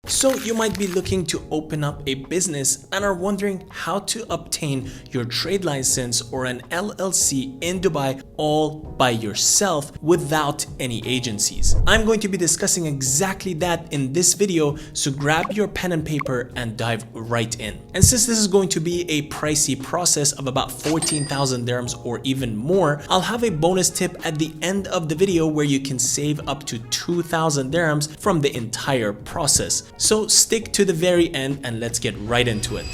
So you might be looking to open up a business and are wondering how to obtain your trade license or an LLC in Dubai all by yourself without any agencies. I'm going to be discussing exactly that in this video, so grab your pen and paper and dive right in. And since this is going to be a pricey process of about 14,000 dirhams or even more, I'll have a bonus tip at the end of the video where you can save up to 2,000 dirhams from the entire process. So stick to the very end and let's get right into it.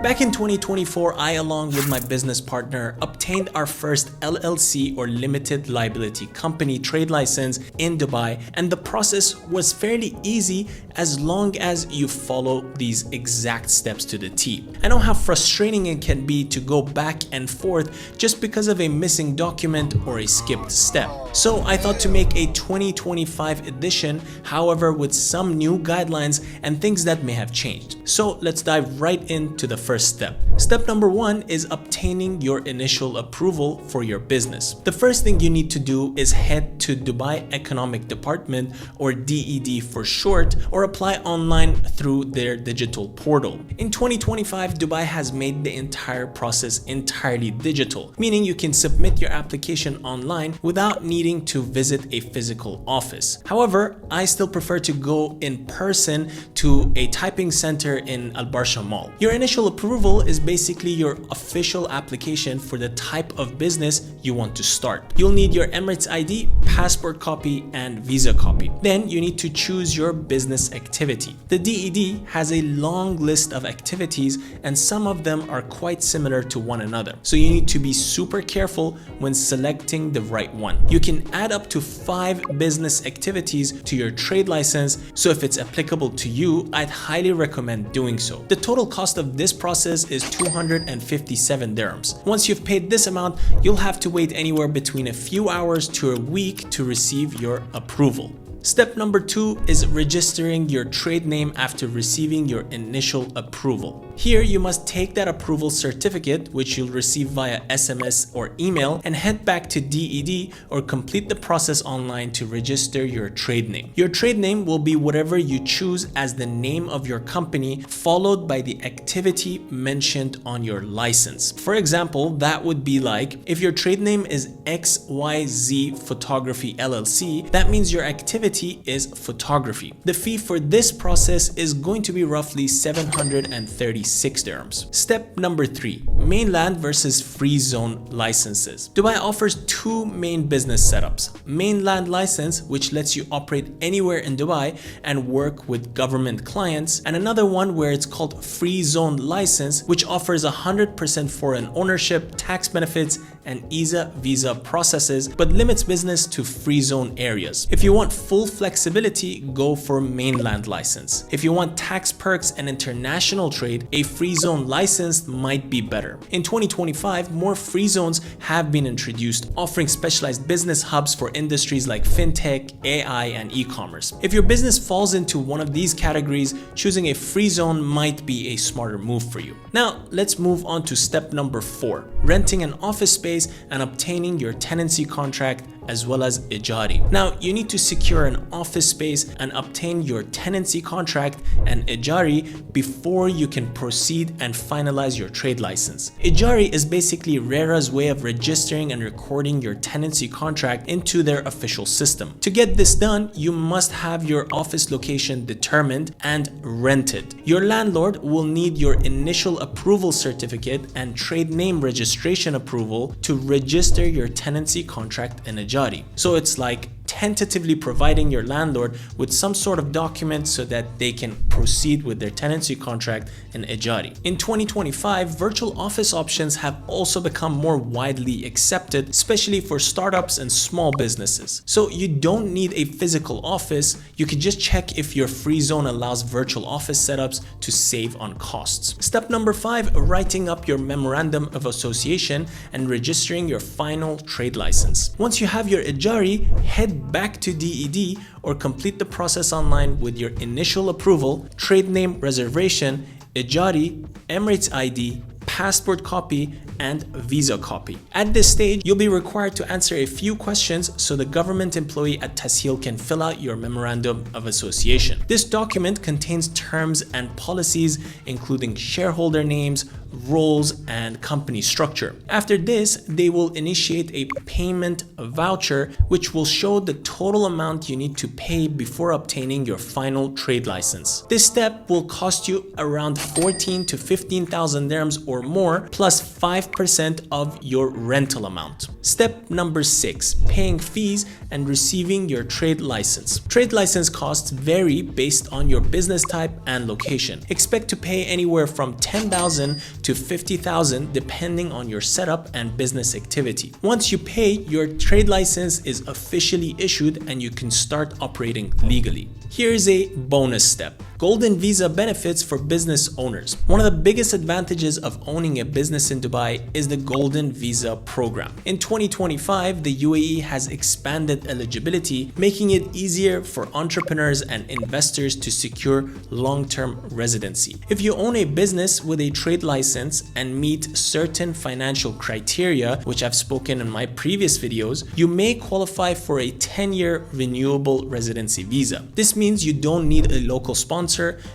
Back in 2024, I, along with my business partner, obtained our first LLC or limited liability company trade license in Dubai, and the process was fairly easy as long as you follow these exact steps to the T. I know how frustrating it can be to go back and forth just because of a missing document or a skipped step. So I thought to make a 2025 edition, however, with some new guidelines and things that may have changed. So let's dive right into the first step. Step number one is obtaining your initial approval for your business. The first thing you need to do is head to Dubai Economic Department, or DED for short, or apply online through their digital portal. In 2025, Dubai has made the entire process entirely digital, meaning you can submit your application online without needing to visit a physical office. However, I still prefer to go in person to a typing center in Al Barsha Mall. Your initial approval is basically your official application for the type of business you want to start. You'll need your Emirates ID, passport copy, and visa copy. Then you need to choose your business activity. The DED has a long list of activities and some of them are quite similar to one another. So you need to be super careful when selecting the right one. You can add up to 5 business activities to your trade license, so if it's applicable to you, I'd highly recommend doing so. The total cost of this process is 257 dirhams. Once you've paid this amount, you'll have to wait anywhere between a few hours to a week to receive your approval. Step number 2 is registering your trade name after receiving your initial approval. Here you must take that approval certificate, which you'll receive via SMS or email, and head back to DED or complete the process online to register your trade name. Your trade name will be whatever you choose as the name of your company, followed by the activity mentioned on your license. For example, that would be like, if your trade name is XYZ Photography LLC, that means your activity is photography. The fee for this process is going to be roughly 736 dirhams. Step number 3, mainland versus free zone licenses. Dubai offers 2 main business setups. Mainland license, which lets you operate anywhere in Dubai and work with government clients, and another one where it's called free zone license, which offers 100% foreign ownership, tax benefits, and visa processes, but limits business to free zone areas. If you want full flexibility, go for mainland license. If you want tax perks and international trade, a free zone license might be better. In 2025, more free zones have been introduced, offering specialized business hubs for industries like fintech, AI, and e-commerce. If your business falls into one of these categories, choosing a free zone might be a smarter move for you. Now, let's move on to step number 4, renting an office space and obtaining your tenancy contract as well as Ejari. Now, you need to secure an office space and obtain your tenancy contract and Ejari before you can proceed and finalize your trade license. Ejari is basically RERA's way of registering and recording your tenancy contract into their official system. To get this done, you must have your office location determined and rented. Your landlord will need your initial approval certificate and trade name registration approval to register your tenancy contract in Ejari. So it's like tentatively providing your landlord with some sort of document so that they can proceed with their tenancy contract in Ejari. In 2025, virtual office options have also become more widely accepted, especially for startups and small businesses. So you don't need a physical office, you can just check if your free zone allows virtual office setups to save on costs. Step number 5, writing up your memorandum of association and registering your final trade license. Once you have your Ejari, head back to DED or complete the process online with your initial approval, trade name reservation, Ejari, Emirates ID, passport copy, and visa copy. At this stage, you'll be required to answer a few questions so the government employee at Tasheal can fill out your Memorandum of Association. This document contains terms and policies, including shareholder names, roles, and company structure. After this, they will initiate a payment voucher, which will show the total amount you need to pay before obtaining your final trade license. This step will cost you around 14 to 15,000 dirhams or more, plus 5% of your rental amount. Step number 6, paying fees and receiving your trade license. Trade license costs vary based on your business type and location. Expect to pay anywhere from 10,000 to 50,000 depending on your setup and business activity. Once you pay, your trade license is officially issued and you can start operating legally. Here's a bonus step. Golden Visa benefits for business owners. One of the biggest advantages of owning a business in Dubai is the Golden Visa program. In 2025, the UAE has expanded eligibility, making it easier for entrepreneurs and investors to secure long-term residency. If you own a business with a trade license and meet certain financial criteria, which I've spoken in my previous videos, you may qualify for a 10-year renewable residency visa. This means you don't need a local sponsor.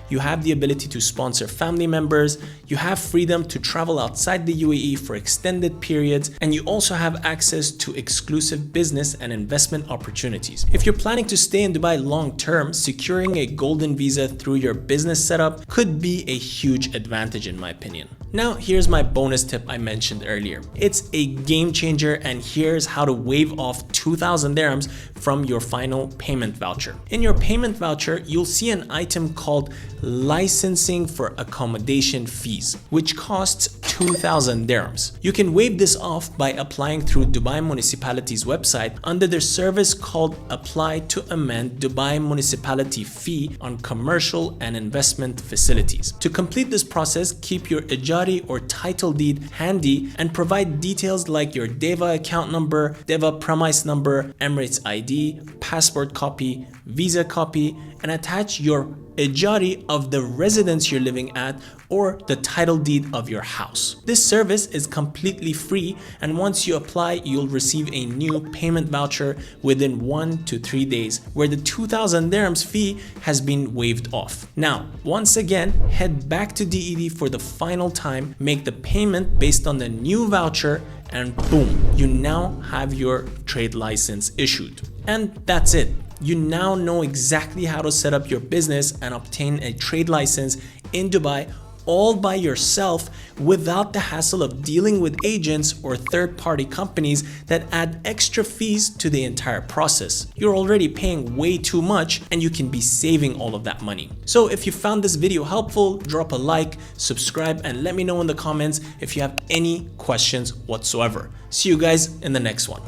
You have the ability to sponsor family members, you have freedom to travel outside the UAE for extended periods, and you also have access to exclusive business and investment opportunities. If you're planning to stay in Dubai long term, securing a golden visa through your business setup could be a huge advantage in my opinion. Now here's my bonus tip I mentioned earlier. It's a game changer, and here's how to waive off 2,000 dirhams from your final payment voucher. In your payment voucher, you'll see an item called licensing for accommodation fees, which costs 2,000 dirhams. You can waive this off by applying through Dubai Municipality's website under their service called Apply to Amend Dubai Municipality Fee on Commercial and Investment Facilities. To complete this process, keep your Ejari or title deed handy and provide details like your DEVA account number, DEVA premise number, Emirates ID, passport copy, visa copy, and attach your Ejari of the residence you're living at or the title deed of your house. This service is completely free, and once you apply, you'll receive a new payment voucher within 1 to 3 days where the 2,000 dirhams fee has been waived off. Now, once again, head back to DED for the final time, make the payment based on the new voucher, and boom, you now have your trade license issued. And that's it. You now know exactly how to set up your business and obtain a trade license in Dubai all by yourself without the hassle of dealing with agents or third-party companies that add extra fees to the entire process. You're already paying way too much and you can be saving all of that money. So if you found this video helpful, drop a like, subscribe, and let me know in the comments if you have any questions whatsoever. See you guys in the next one.